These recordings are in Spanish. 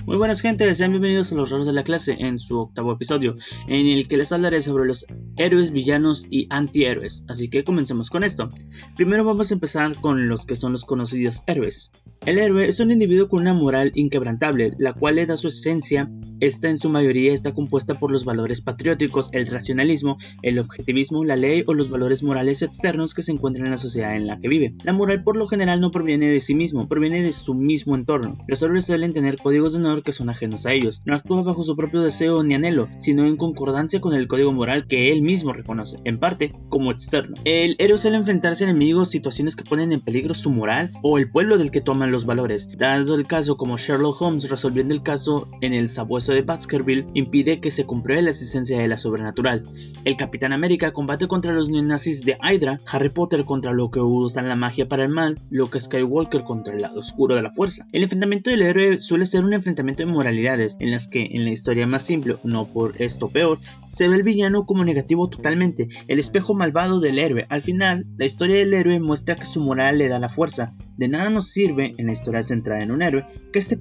Muy buenas gente, sean bienvenidos a Los Raros de la Clase en su octavo episodio, en el que les hablaré sobre los héroes, villanos y antihéroes, así que comencemos con esto. Primero vamos a empezar con los que son los conocidos héroes. El héroe es un individuo con una moral inquebrantable, la cual le da su esencia. Esta en su mayoría está compuesta por los valores patrióticos, el racionalismo, el objetivismo, la ley o los valores morales externos que se encuentran en la sociedad en la que vive. La moral por lo general no proviene de sí mismo, proviene de su mismo entorno. Los héroes suelen tener códigos de honor que son ajenos a ellos, no actúa bajo su propio deseo ni anhelo, sino en concordancia con el código moral que él mismo reconoce, en parte como externo. El héroe suele enfrentarse a enemigos, situaciones que ponen en peligro su moral o el pueblo del que toman los valores. Dado el caso como Sherlock Holmes resolviendo el caso en el sabueso de Baskerville, impide que se compruebe la existencia de la sobrenatural. El Capitán América combate contra los neonazis de Hydra, Harry Potter contra lo que usan la magia para el mal, Luke Skywalker contra el lado oscuro de la fuerza. El enfrentamiento del héroe suele ser un enfrentamiento de moralidades, en las que, en la historia más simple, no por esto peor, se ve el villano como negativo totalmente, el espejo malvado del héroe. Al final, la historia del héroe muestra que su moral le da la fuerza. De nada nos sirve, en la historia centrada en un héroe, que este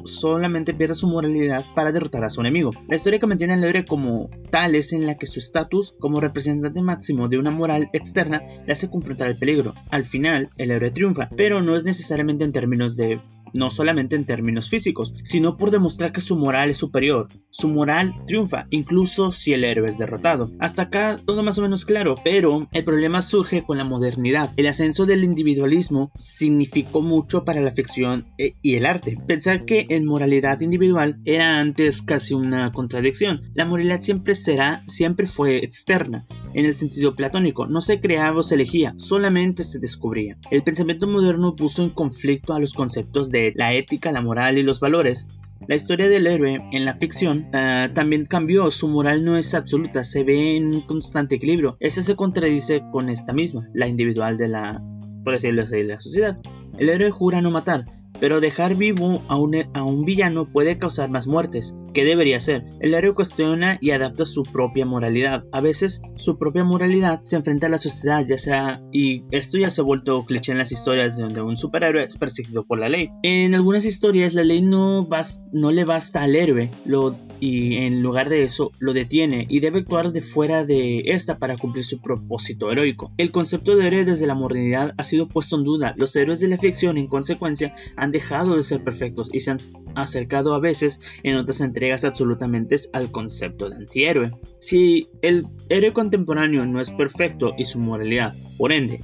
solamente pierda su moralidad para derrotar a su enemigo. La historia que mantiene al héroe como tal es en la que su estatus como representante máximo de una moral externa le hace confrontar el peligro. Al final, el héroe triunfa, pero no es necesariamente no solamente en términos físicos, sino por demostrar que su moral es superior. Su moral triunfa, incluso si el héroe es derrotado. Hasta acá todo más o menos claro, pero el problema surge con la modernidad. El ascenso del individualismo significó mucho para la ficción y el arte. Pensar que en moralidad individual era antes casi una contradicción. La moralidad siempre fue externa. En el sentido platónico, no se creaba o se elegía, solamente se descubría. El pensamiento moderno puso en conflicto a los conceptos de la ética, la moral y los valores. La historia del héroe en la ficción también cambió, su moral no es absoluta, se ve en un constante equilibrio. Esta se contradice con esta misma, la individual de la sociedad. El héroe jura no matar, pero dejar vivo a un villano puede causar más muertes. ¿Qué debería hacer? El héroe cuestiona y adapta su propia moralidad. A veces su propia moralidad se enfrenta a la sociedad, y esto ya se ha vuelto cliché en las historias donde un superhéroe es perseguido por la ley. En algunas historias la ley no le basta al héroe, y en lugar de eso lo detiene y debe actuar de fuera de esta para cumplir su propósito heroico. El concepto de héroe desde la modernidad ha sido puesto en duda. Los héroes de la ficción en consecuencia han dejado de ser perfectos y se han acercado a veces en otras entregas absolutamente al concepto de antihéroe. Si el héroe contemporáneo no es perfecto y su moralidad, por ende,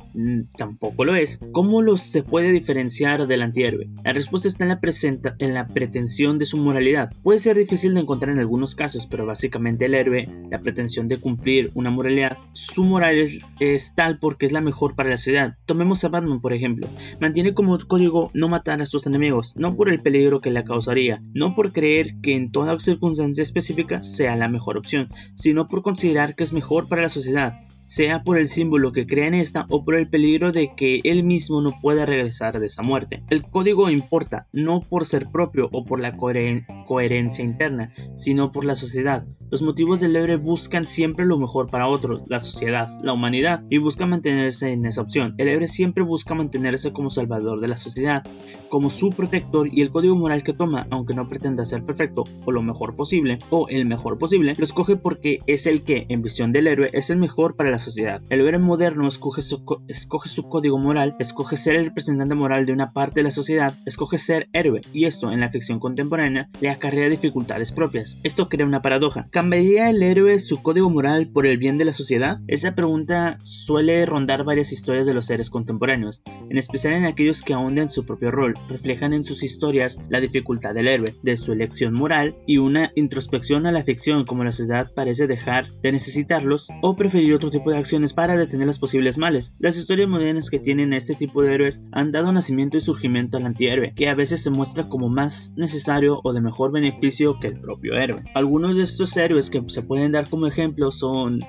tampoco lo es, ¿cómo se puede diferenciar del antihéroe? La respuesta está en la pretensión de su moralidad. Puede ser difícil de encontrar en algunos casos, pero básicamente el héroe, la pretensión de cumplir una moralidad, su moral es tal porque es la mejor para la sociedad. Tomemos a Batman por ejemplo, mantiene como código no matar a sus enemigos, no por el peligro que le causaría, no por creer que en toda circunstancia específica sea la mejor opción, sino por considerar que es mejor para la sociedad, sea por el símbolo que crea en esta o por el peligro de que él mismo no pueda regresar de esa muerte. El código importa, no por ser propio o por la coherencia interna, sino por la sociedad. Los motivos del héroe buscan siempre lo mejor para otros, la sociedad, la humanidad, y buscan mantenerse en esa opción. El héroe siempre busca mantenerse como salvador de la sociedad, como su protector, y el código moral que toma, aunque no pretenda ser perfecto o el mejor posible, lo escoge porque es el que, en visión del héroe, es el mejor para la sociedad. El héroe moderno escoge su código moral, escoge ser el representante moral de una parte de la sociedad, escoge ser héroe, y esto en la ficción contemporánea le acarrea dificultades propias. Esto crea una paradoja. ¿Cambiaría el héroe su código moral por el bien de la sociedad? Esa pregunta suele rondar varias historias de los héroes contemporáneos, en especial en aquellos que ahondan en su propio rol, reflejan en sus historias la dificultad del héroe, de su elección moral y una introspección a la ficción, como la sociedad parece dejar de necesitarlos o preferir otro tipo de acciones para detener los posibles males. Las historias modernas que tienen este tipo de héroes han dado nacimiento y surgimiento al antihéroe, que a veces se muestra como más necesario o de mejor beneficio que el propio héroe. Algunos de estos héroes que se pueden dar como ejemplo son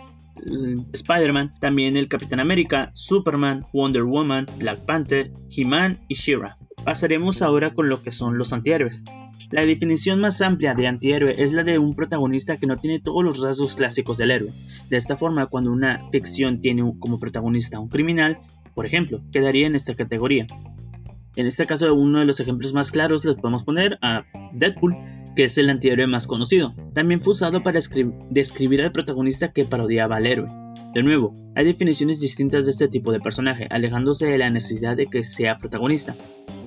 Spider-Man, también el Capitán América, Superman, Wonder Woman, Black Panther, He-Man y She-Ra. Pasaremos ahora con lo que son los antihéroes. La definición más amplia de antihéroe es la de un protagonista que no tiene todos los rasgos clásicos del héroe. De esta forma, cuando una ficción tiene como protagonista a un criminal, por ejemplo, quedaría en esta categoría. En este caso, uno de los ejemplos más claros les podemos poner a Deadpool, que es el antihéroe más conocido. También fue usado para describir al protagonista que parodiaba al héroe. De nuevo, hay definiciones distintas de este tipo de personaje, alejándose de la necesidad de que sea protagonista.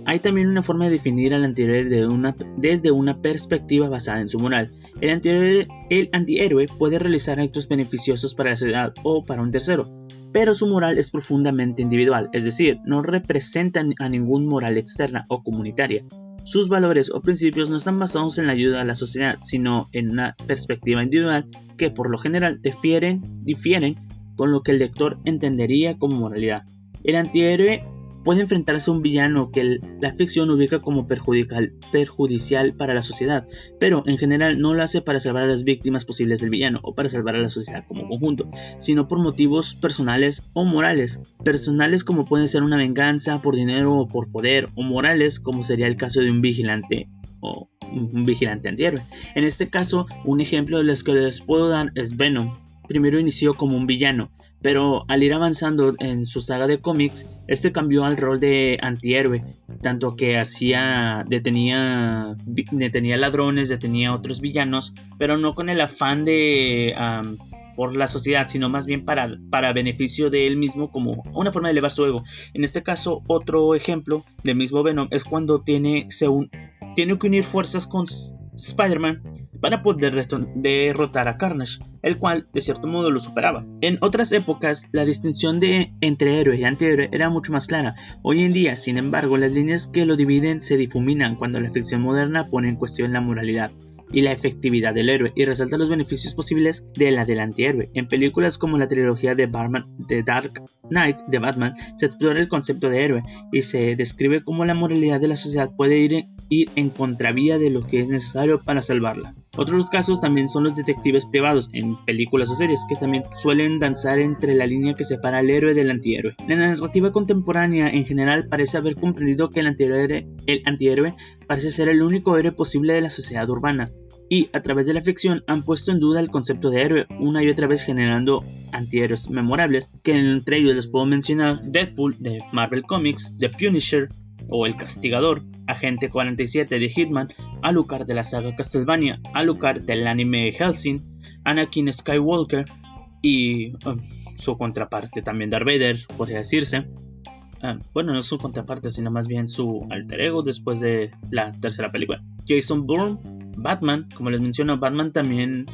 Hay también una forma de definir al antihéroe desde una perspectiva basada en su moral. El antihéroe puede realizar actos beneficiosos para la sociedad o para un tercero, pero su moral es profundamente individual, es decir, no representa a ninguna moral externa o comunitaria. Sus valores o principios no están basados en la ayuda a la sociedad, sino en una perspectiva individual que por lo general difieren con lo que el lector entendería como moralidad. El antihéroe puede enfrentarse a un villano que la ficción ubica como perjudicial para la sociedad, pero en general no lo hace para salvar a las víctimas posibles del villano o para salvar a la sociedad como conjunto, sino por motivos personales o morales. Personales como pueden ser una venganza por dinero o por poder, o morales como sería el caso de un vigilante o un vigilante antihéroe. En este caso, un ejemplo de los que les puedo dar es Venom. Primero inició como un villano, pero al ir avanzando en su saga de cómics, este cambió al rol de antihéroe, tanto que detenía ladrones, detenía a otros villanos, pero no con el afán de por la sociedad, sino más bien para beneficio de él mismo, como una forma de elevar su ego. En este caso, otro ejemplo del mismo Venom es cuando tiene que unir fuerzas con Spider-Man para poder derrotar a Carnage, el cual de cierto modo lo superaba. En otras épocas, la distinción entre héroe y antihéroe era mucho más clara. Hoy en día, sin embargo, las líneas que lo dividen se difuminan cuando la ficción moderna pone en cuestión la moralidad y la efectividad del héroe y resalta los beneficios posibles de la del antihéroe. En películas como la trilogía de Dark Knight de Batman se explora el concepto de héroe y se describe cómo la moralidad de la sociedad puede ir en contravía de lo que es necesario para salvarla. Otros casos también son los detectives privados en películas o series, que también suelen danzar entre la línea que separa al héroe del antihéroe. La narrativa contemporánea en general parece haber comprendido que el antihéroe parece ser el único héroe posible de la sociedad urbana, y a través de la ficción han puesto en duda el concepto de héroe una y otra vez, generando antihéroes memorables, que entre ellos les puedo mencionar Deadpool de Marvel Comics, The Punisher o El Castigador, Agente 47 de Hitman, Alucard de la saga Castlevania, Alucard del anime Hellsing, Anakin Skywalker y su contraparte también Darth Vader, podría decirse. Bueno, no su contraparte, sino más bien su alter ego después de la tercera película. Jason Bourne, Batman, como les menciono, Batman también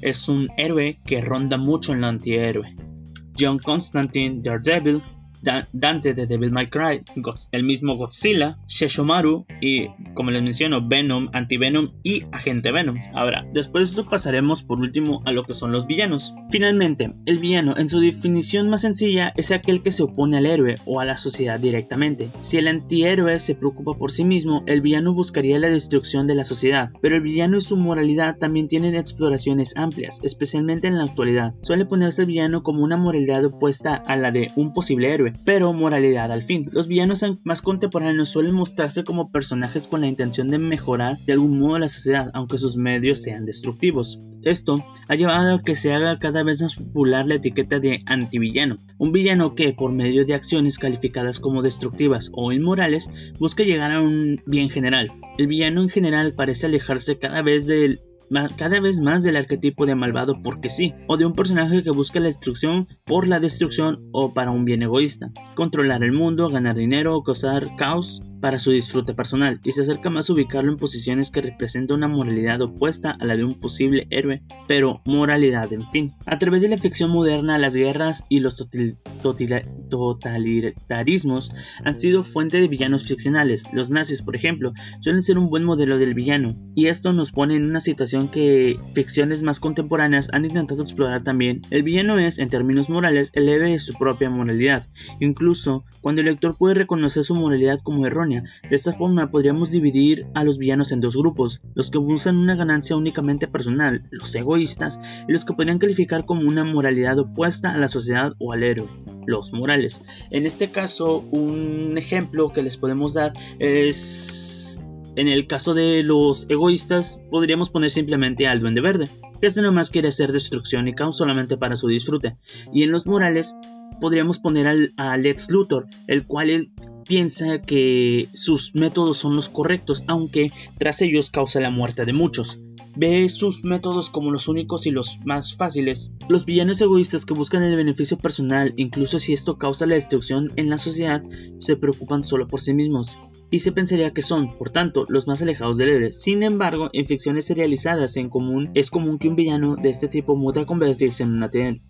es un héroe que ronda mucho en el antihéroe. John Constantine, Daredevil, Dante de Devil May Cry, el mismo Godzilla, Sesshomaru y, como les menciono, Venom, Anti-Venom y Agente Venom. Ahora, después de esto pasaremos por último a lo que son los villanos. Finalmente, el villano en su definición más sencilla es aquel que se opone al héroe o a la sociedad directamente. Si el antihéroe se preocupa por sí mismo, el villano buscaría la destrucción de la sociedad, pero el villano y su moralidad también tienen exploraciones amplias, especialmente en la actualidad. Suele ponerse el villano como una moralidad opuesta a la de un posible héroe, pero moralidad al fin. Los villanos más contemporáneos suelen mostrarse como personajes con la intención de mejorar de algún modo la sociedad, aunque sus medios sean destructivos. Esto ha llevado a que se haga cada vez más popular la etiqueta de antivillano, un villano que, por medio de acciones calificadas como destructivas o inmorales, busca llegar a un bien general. El villano en general parece alejarse cada vez más del arquetipo de malvado porque sí, o de un personaje que busca la destrucción por la destrucción o para un bien egoísta, controlar el mundo, ganar dinero o causar caos para su disfrute personal, y se acerca más a ubicarlo en posiciones que representan una moralidad opuesta a la de un posible héroe, pero moralidad en fin. A través de la ficción moderna, las guerras y los totalitarismos han sido fuente de villanos ficcionales. Los nazis, por ejemplo, suelen ser un buen modelo del villano, y esto nos pone en una situación que ficciones más contemporáneas han intentado explorar también. El villano es, en términos morales, el héroe de su propia moralidad, incluso cuando el lector puede reconocer su moralidad como errónea. De esta forma podríamos dividir a los villanos en dos grupos: los que buscan una ganancia únicamente personal, los egoístas, y los que podrían calificar como una moralidad opuesta a la sociedad o al héroe, los morales. En este caso, un ejemplo que les podemos dar es, en el caso de los egoístas, podríamos poner simplemente al Duende Verde, que este nomás quiere hacer destrucción y caos solamente para su disfrute. Y en los morales, podríamos poner a Lex Luthor, el cual él piensa que sus métodos son los correctos, aunque tras ellos causa la muerte de muchos. Ve sus métodos como los únicos y los más fáciles. Los villanos egoístas que buscan el beneficio personal, incluso si esto causa la destrucción en la sociedad, se preocupan solo por sí mismos, y se pensaría que son, por tanto, los más alejados del héroe. Sin embargo, en ficciones serializadas es común que un villano de este tipo mute a convertirse en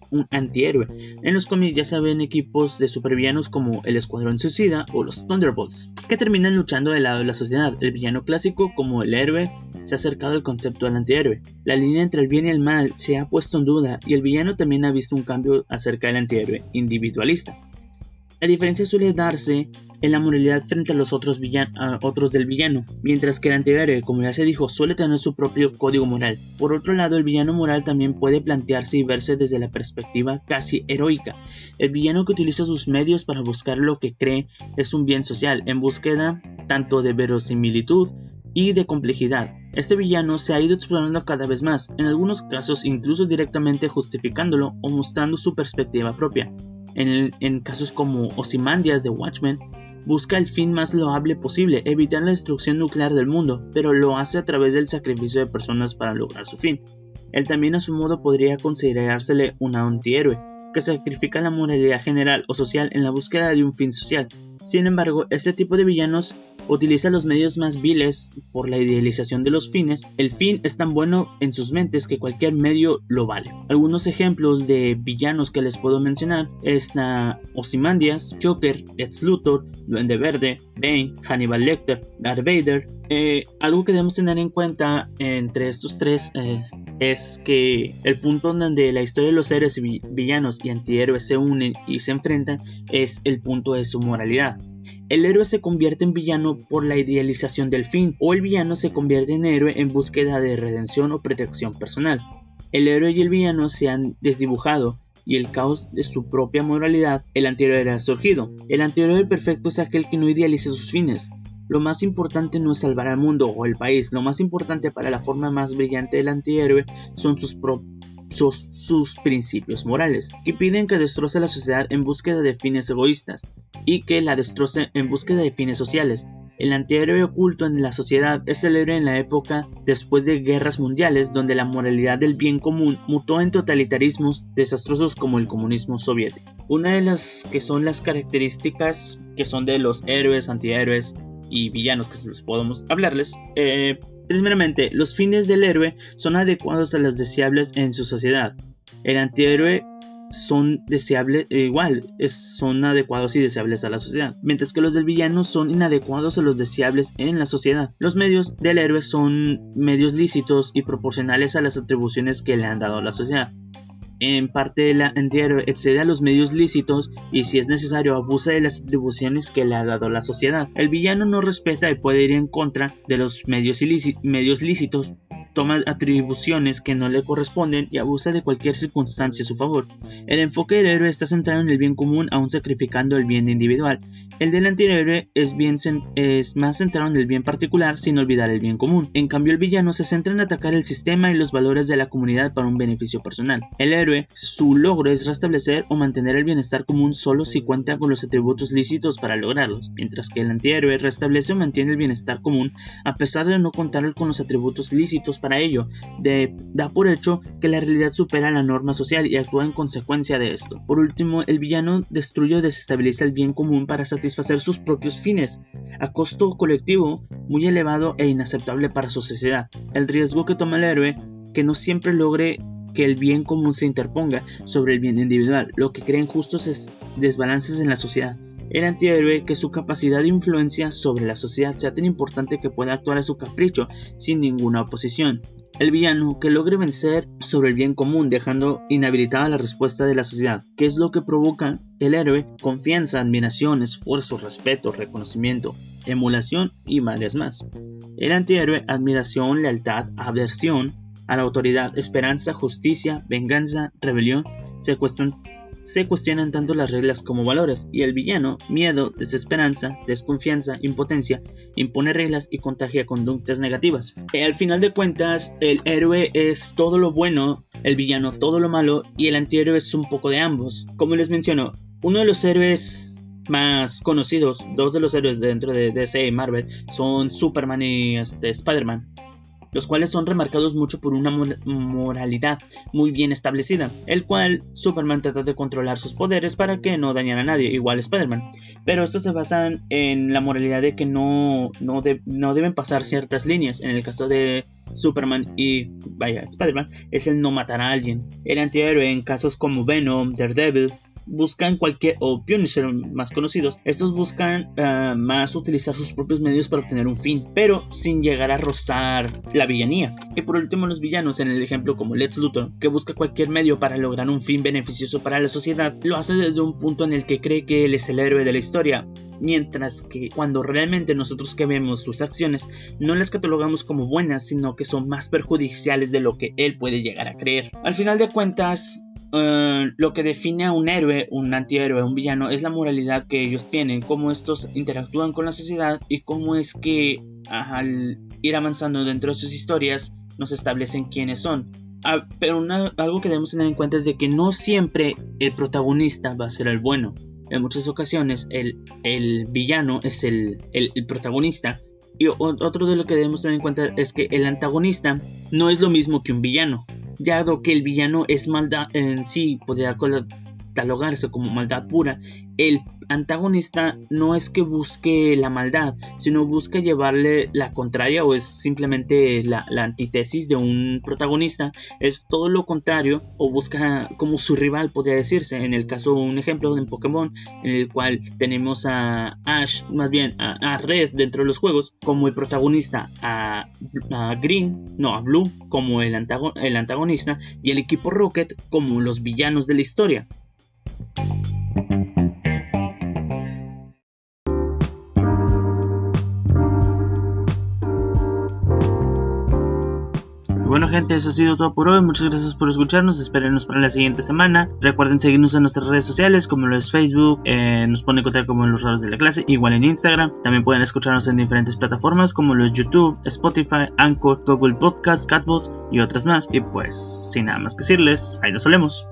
un antihéroe. En los cómics ya se ven equipos de supervillanos como el Escuadrón Suicida o los Thunderbolts, que terminan luchando del lado de la sociedad. El villano clásico, como el héroe, se ha acercado al concepto del antihéroe. La línea entre el bien y el mal se ha puesto en duda, y el villano también ha visto un cambio acerca del antihéroe individualista. La diferencia suele darse en la moralidad frente a los otros del villano, mientras que el antihéroe, como ya se dijo, suele tener su propio código moral. Por otro lado, el villano moral también puede plantearse y verse desde la perspectiva casi heroica. El villano que utiliza sus medios para buscar lo que cree es un bien social, en búsqueda tanto de verosimilitud y de complejidad. Este villano se ha ido explorando cada vez más, en algunos casos incluso directamente justificándolo o mostrando su perspectiva propia. En casos como Ozymandias de Watchmen, busca el fin más loable posible, evitar la destrucción nuclear del mundo, pero lo hace a través del sacrificio de personas para lograr su fin. Él también a su modo podría considerársele un antihéroe, que sacrifica la moralidad general o social en la búsqueda de un fin social. Sin embargo, este tipo de villanos utiliza los medios más viles por la idealización de los fines. El fin es tan bueno en sus mentes que cualquier medio lo vale. Algunos ejemplos de villanos que les puedo mencionar está Ozymandias, Joker, Lex Luthor, Duende Verde, Bane, Hannibal Lecter, Darth Vader. Algo que debemos tener en cuenta entre estos tres es que el punto donde la historia de los héroes y villanos y antihéroes se unen y se enfrentan es el punto de su moralidad. El héroe se convierte en villano por la idealización del fin, o el villano se convierte en héroe en búsqueda de redención o protección personal. El héroe y el villano se han desdibujado, y el caos de su propia moralidad, el antihéroe ha surgido. El antihéroe perfecto es aquel que no idealiza sus fines. Lo más importante no es salvar al mundo o el país, lo más importante para la forma más brillante del antihéroe son sus principios morales, que piden que destroce la sociedad en búsqueda de fines egoístas y que la destroce en búsqueda de fines sociales. El antihéroe oculto en la sociedad es el héroe en la época después de guerras mundiales, donde la moralidad del bien común mutó en totalitarismos desastrosos como el comunismo soviético. Una de las que son las características que son de los héroes, antihéroes y villanos que les podemos hablarles, primeramente, los fines del héroe son adecuados a los deseables en su sociedad. El antihéroe son deseables son adecuados y deseables a la sociedad, mientras que los del villano son inadecuados a los deseables en la sociedad. Los medios del héroe son medios lícitos y proporcionales a las atribuciones que le han dado a la sociedad. En parte, el antihéroe excede a los medios lícitos y, si es necesario, abusa de las atribuciones que le ha dado la sociedad. El villano no respeta y puede ir en contra de los medios lícitos, toma atribuciones que no le corresponden y abusa de cualquier circunstancia a su favor. El enfoque del héroe está centrado en el bien común, aun sacrificando el bien individual. El del antihéroe es más centrado en el bien particular, sin olvidar el bien común. En cambio, el villano se centra en atacar el sistema y los valores de la comunidad para un beneficio personal. El héroe, su logro es restablecer o mantener el bienestar común solo si cuenta con los atributos lícitos para lograrlos, mientras que el antihéroe restablece o mantiene el bienestar común a pesar de no contar con los atributos lícitos para ello. Da por hecho que la realidad supera la norma social y actúa en consecuencia de esto. Por último, el villano destruye o desestabiliza el bien común para satisfacer sus propios fines, a costo colectivo muy elevado e inaceptable para su sociedad. El riesgo que toma el héroe, que no siempre logre que el bien común se interponga sobre el bien individual, lo que crea injustos desbalances en la sociedad. El antihéroe, que su capacidad de influencia sobre la sociedad sea tan importante que pueda actuar a su capricho sin ninguna oposición. El villano, que logre vencer sobre el bien común dejando inhabilitada la respuesta de la sociedad. ¿Qué es lo que provoca el héroe? Confianza, admiración, esfuerzo, respeto, reconocimiento, emulación y varias más. El antihéroe, admiración, lealtad, aversión a la autoridad, esperanza, justicia, venganza, rebelión, se cuestionan tanto las reglas como valores, y el villano, miedo, desesperanza, desconfianza, impotencia, impone reglas y contagia conductas negativas. Al final de cuentas, el héroe es todo lo bueno, el villano todo lo malo, y el antihéroe es un poco de ambos. Como les menciono, Uno de los héroes más conocidos, dos de los héroes dentro de DC y Marvel, son Superman y Spider-Man, los cuales son remarcados mucho por una moralidad muy bien establecida, el cual Superman trata de controlar sus poderes para que no dañen a nadie, igual Spider-Man, pero estos se basan en la moralidad de que no deben pasar ciertas líneas. En el caso de Superman y Spider-Man es el no matar a alguien. El antihéroe en casos como Venom, Daredevil, buscan o Punisher más conocidos, estos buscan más utilizar sus propios medios para obtener un fin, pero sin llegar a rozar la villanía. Y por último, los villanos, en el ejemplo como Lex Luthor, que busca cualquier medio para lograr un fin beneficioso para la sociedad, lo hace desde un punto en el que cree que él es el héroe de la historia, mientras que cuando realmente nosotros que vemos sus acciones no las catalogamos como buenas, sino que son más perjudiciales de lo que él puede llegar a creer. Al final de cuentas, lo que define a un héroe, un antihéroe, un villano es la moralidad que ellos tienen, cómo estos interactúan con la sociedad y cómo es que al ir avanzando dentro de sus historias nos establecen quiénes son. Pero algo que debemos tener en cuenta es de que no siempre el protagonista va a ser el bueno. En muchas ocasiones el villano es el protagonista. Y otro de lo que debemos tener en cuenta es que el antagonista no es lo mismo que un villano, ya que el villano es maldad en sí, podría catalogarse como maldad pura. El antagonista no es que busque la maldad, sino busca llevarle la contraria, o es simplemente la antítesis de un protagonista, es todo lo contrario, o busca como su rival, podría decirse. En el caso, un ejemplo en Pokémon, en el cual tenemos a Ash, más bien a Red dentro de los juegos como el protagonista, a Blue como el antagonista, y el equipo Rocket como los villanos de la historia. Bueno, gente, eso ha sido todo por hoy. Muchas gracias por escucharnos. Espérenos para la siguiente semana. Recuerden seguirnos en nuestras redes sociales, como lo es Facebook. Nos pueden encontrar como Los Raros de la Clase, igual en Instagram. También pueden escucharnos en diferentes plataformas como lo es YouTube, Spotify, Anchor, Google Podcast, Catbox y otras más. Y pues, sin nada más que decirles, ahí nos solemos.